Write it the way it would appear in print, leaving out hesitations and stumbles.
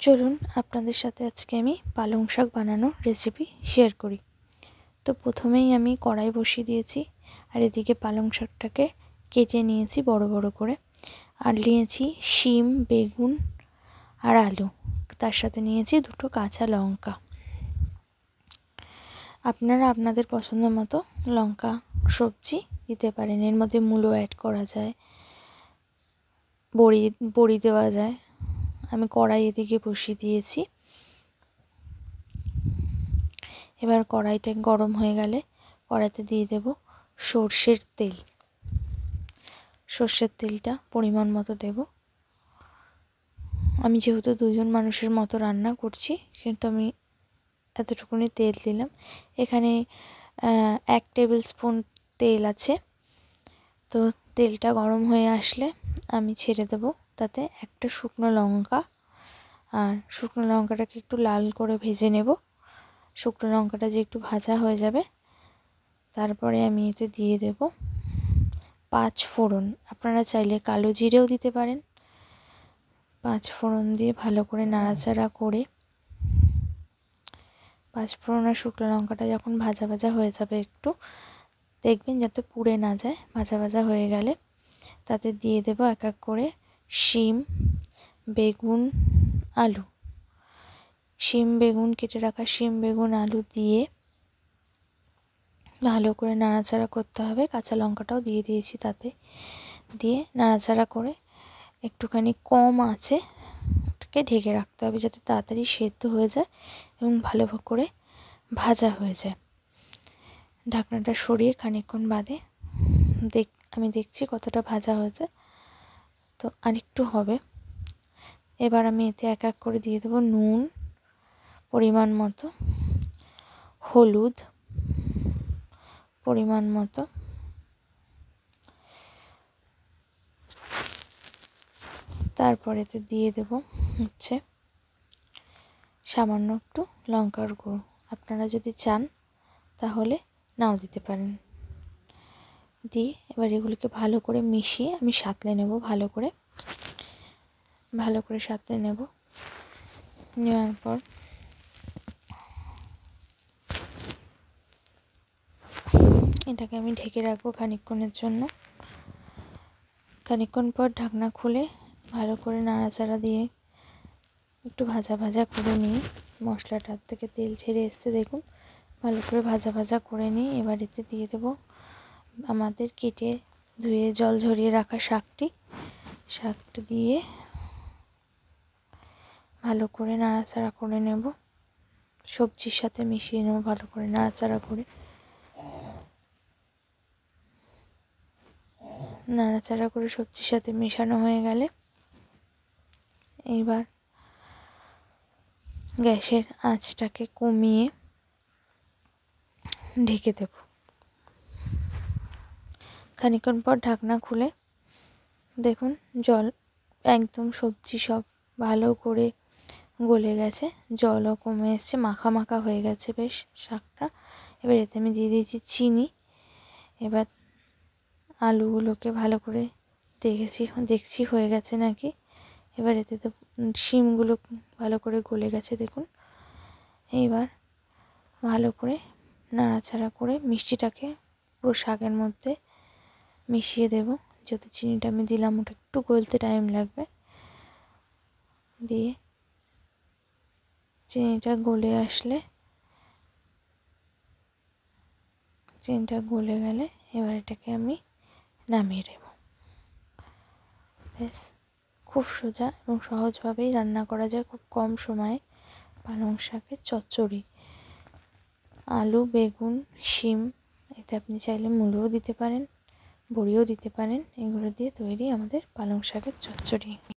চলুন আপনাদের সাথে আজকে আমি পালং শাক বানানোর রেসিপি শেয়ার করি। তো প্রথমেই আমি কড়াই বসিয়ে দিয়েছি আর এদিকে পালং শাকটাকে কেটে নিয়েছি বড় বড় করে, আর নিয়েছি শিম, বেগুন আর আলু, তার সাথে নিয়েছি দুটো কাঁচা লঙ্কা। আপনারা আপনাদের পছন্দ মতো লঙ্কা সবজি দিতে পারেন, এর মধ্যে মূলো অ্যাড করা যায়, বড়ি দেওয়া যায়। আমি কড়াই এদিকে বসিয়ে দিয়েছি। এবার কড়াইটা গরম হয়ে গেলে কড়াইতে দিয়ে দেব সর্ষের তেল। সর্ষের তেলটা পরিমাণ মতো দেব। আমি যেহেতু দুজন মানুষের মতো রান্না করছি সেহেতু আমি এতটুকুনি তেল দিলাম। এখানে 1 টেবিল স্পুন তেল আছে। তো তেলটা গরম হয়ে আসলে আমি ছেড়ে দেব তাতে একটা শুকনো লঙ্কা, আর শুকনো লঙ্কাটাকে একটু লাল করে ভেজে নেব। শুকনো লঙ্কাটা যে একটু ভাজা হয়ে যাবে তারপরে আমি এতে দিয়ে দেব 5 ফোড়ন। আপনারা চাইলে কালো জিরেও দিতে পারেন। 5 ফোড়ন দিয়ে ভালো করে নাড়াচাড়া করে 5 ফোড়ন আর শুকনো লঙ্কাটা যখন ভাজা ভাজা হয়ে যাবে, একটু দেখবেন যাতে পুড়ে না যায়, ভাজা ভাজা হয়ে গেলে তাতে দিয়ে দেব এক এক করে শিম, বেগুন, আলু। শিম বেগুন কেটে রাখা শিম বেগুন আলু দিয়ে ভালো করে নাড়াচাড়া করতে হবে। কাঁচা লঙ্কাটাও দিয়ে দিয়েছি তাতে, দিয়ে নাড়াচাড়া করে একটুখানি কম আঁচে ওটাকে ঢেকে রাখতে হবে যাতে তাড়াতাড়ি সেদ্ধ হয়ে যায় এবং ভালো করে ভাজা হয়ে যায়। ঢাকনাটা সরিয়ে খানিকক্ষণ বাদে আমি দেখছি কতটা ভাজা হয়েছে। তো আরেকটু হবে। এবার আমি এতে এক এক করে দিয়ে দেবো নুন পরিমাণ মতো, হলুদ পরিমাণ মতো, তারপরেতে দিয়ে দেব হচ্ছে সামান্য একটু লঙ্কার গুঁড়ো। আপনারা যদি চান তাহলে নাও দিতে পারেন। দিয়ে এবার এগুলিকে ভালো করে মিশিয়ে আমি সাঁতলে নেব, ভালো করে সাঁতলে নেব। নেওয়ার পর এটাকে আমি ঢেকে রাখবো খানিকক্ষণের জন্য। খানিকক্ষণ পর ঢাকনা খুলে ভালো করে নাড়াচাড়া দিয়ে একটু ভাজা ভাজা করে নিয়ে, মশলাটার থেকে তেল ছেড়ে এসছে দেখুন, ভালো করে ভাজা ভাজা করে নিই। এবার এতে দিয়ে দেবো আমাদের কেটে ধুয়ে জল ঝরিয়ে রাখা শাকটা দিয়ে ভালো করে নাড়াচাড়া করে নেব, সবজির সাথে মিশিয়ে নেব ভালো করে নাড়াচাড়া করে। নাড়াচাড়া করে সবজির সাথে মেশানো হয়ে গেলে এইবার গ্যাসের আঁচটাকে কমিয়ে ঢেকে দেব। খানিকক্ষণ পর ঢাকনা খুলে দেখুন জল একদম সবজি সব ভালো করে গলে গেছে, জলও কমে এসছে, মাখা মাখা হয়ে গেছে বেশ শাকটা। এবার এতে আমি দিয়ে দিয়েছি চিনি। এবার আলুগুলোকে ভালো করে দেখছি হয়ে গেছে নাকি। এবার এতে তো শিমগুলো ভালো করে গলে গেছে দেখুন। এইবার ভালো করে নাড়াচাড়া করে মিষ্টিটাকে পুরো শাকের মধ্যে মিশিয়ে দেব। যেহেতু চিনিটা আমি দিলাম ওটা একটু গলতে টাইম লাগবে। দিয়ে চিনিটা গলে আসলে, চিনিটা গলে গেলে এবার এটাকে আমি নামিয়ে দেব। ব্যাস, খুব সোজা এবং সহজভাবেই রান্না করা যায় খুব কম সময়ে পালং শাকের চচ্চড়ি। আলু, বেগুন, শিম, এতে আপনি চাইলে মূলোও দিতে পারেন, বড়িও দিতে পারেন। এগুলো দিয়ে তৈরি আমাদের পালং শাকের চচ্চড়ি।